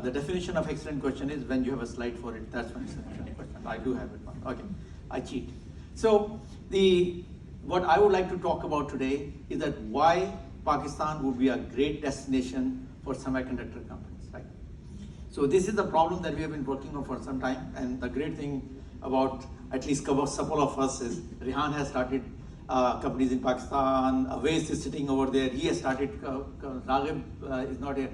The definition of excellent question is when you have a slide for it. That's when it's an excellent question. I do have it. Okay, I cheat. So what I would like to talk about today is that why Pakistan would be a great destination for semiconductor companies. Right? So this is the problem that we have been working on for some time, and the great thing about at least a couple of us is Rehan has started companies in Pakistan. Awais is sitting over there. He has started. Raghib is not here.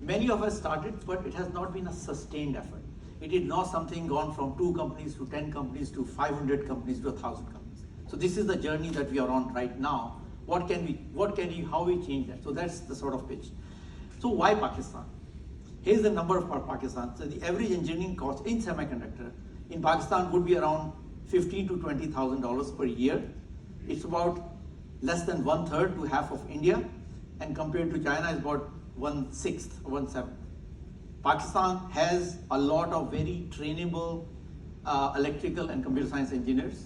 Many of us started, but it has not been a sustained effort. It is not something gone from 2 companies to 10 companies to 500 companies to 1,000 companies. So this is the journey that we are on right now. How we change that? So that's the sort of pitch. So why Pakistan? Here's the number for Pakistan. So the average engineering cost in semiconductor in Pakistan would be around $15,000 to $20,000 per year. It's about less than 1/3 to half of India, and compared to China, it's about 1/6 or 1/7. Pakistan has a lot of very trainable electrical and computer science engineers.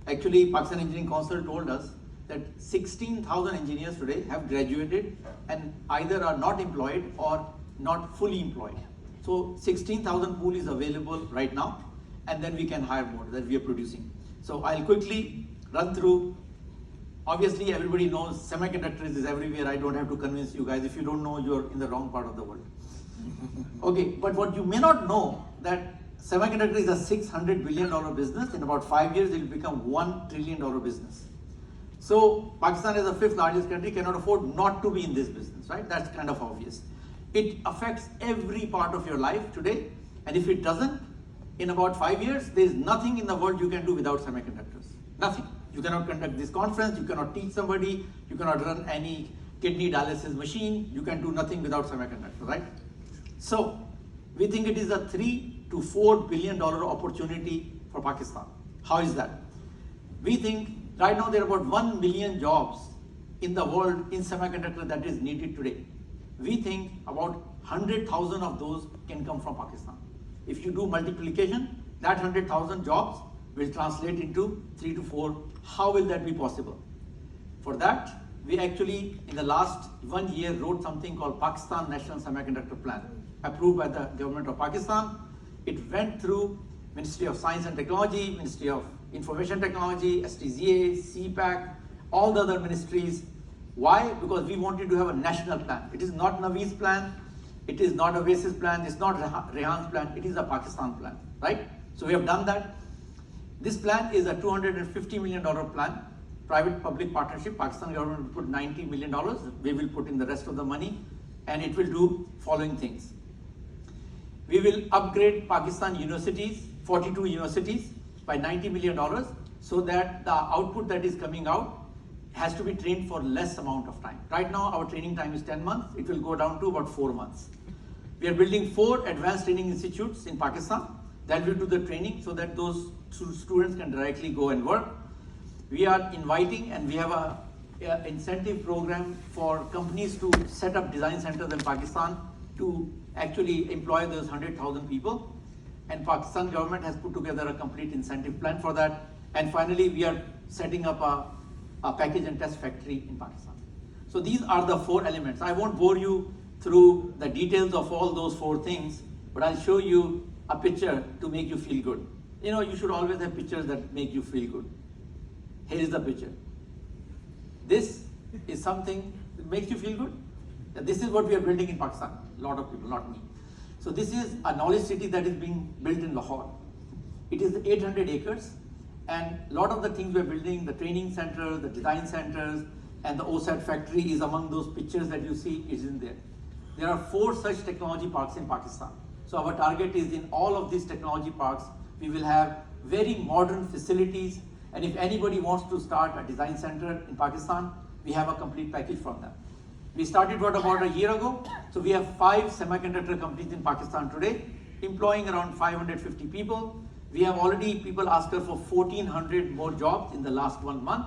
Actually, Pakistan Engineering Council told us that 16,000 engineers today have graduated and either are not employed or not fully employed. So 16,000 pool is available right now, and then we can hire more that we are producing. So I'll quickly run through. Obviously, everybody knows semiconductors is everywhere. I don't have to convince you guys. If you don't know, you're in the wrong part of the world. Okay, but what you may not know, that semiconductor is a $600 billion business. In about 5 years, it will become $1 trillion business. So Pakistan as the 5th largest country cannot afford not to be in this business, right? That's kind of obvious. It affects every part of your life today. And if it doesn't, in about 5 years, there's nothing in the world you can do without semiconductors. Nothing. You cannot conduct this conference, you cannot teach somebody, you cannot run any kidney dialysis machine, you can do nothing without semiconductor, right? So, we think it is a $3 to $4 billion opportunity for Pakistan. How is that? We think right now there are about 1 million jobs in the world in semiconductor that is needed today. We think about 100,000 of those can come from Pakistan. If you do multiplication, that 100,000 jobs will translate into 3 to 4. How will that be possible? For that, we actually, in the last 1 year, wrote something called Pakistan National Semiconductor Plan, approved by the government of Pakistan. It went through Ministry of Science and Technology, Ministry of Information Technology, STZA, CPAC, all the other ministries. Why? Because we wanted to have a national plan. It is not Naveed's plan, it is not Awais's plan, it's not Rehan's plan, it is a Pakistan plan, right? So we have done that. This plan is a $250 million plan, private-public partnership. Pakistan government will put $90 million. We will put in the rest of the money, and it will do following things. We will upgrade Pakistan universities, 42 universities, by $90 million, so that the output that is coming out has to be trained for less amount of time. Right now, our training time is 10 months. It will go down to about 4 months. We are building 4 advanced training institutes in Pakistan that will do the training so that those students can directly go and work. We are inviting, and we have a incentive program for companies to set up design centers in Pakistan to actually employ those 100,000 people. And Pakistan government has put together a complete incentive plan for that. And finally, we are setting up a package and test factory in Pakistan. So these are the 4 elements. I won't bore you through the details of all those 4 things, but I'll show you a picture to make you feel good. You know, you should always have pictures that make you feel good. Here is the picture. This is something that makes you feel good. This is what we are building in Pakistan. A lot of people, not me. So this is a knowledge city that is being built in Lahore. It is 800 acres, and a lot of the things we are building, the training centers, the design centers, and the OSAT factory is among those pictures that you see is in there. There are 4 such technology parks in Pakistan. So our target is in all of these technology parks, we will have very modern facilities, and if anybody wants to start a design center in Pakistan, we have a complete package for them. We started about a year ago, so we have 5 semiconductor companies in Pakistan today, employing around 550 people. We have already people asked us for 1,400 more jobs in the last 1 month.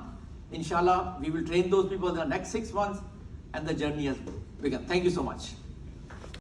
Inshallah, we will train those people in the next 6 months, and the journey has begun. Thank you so much.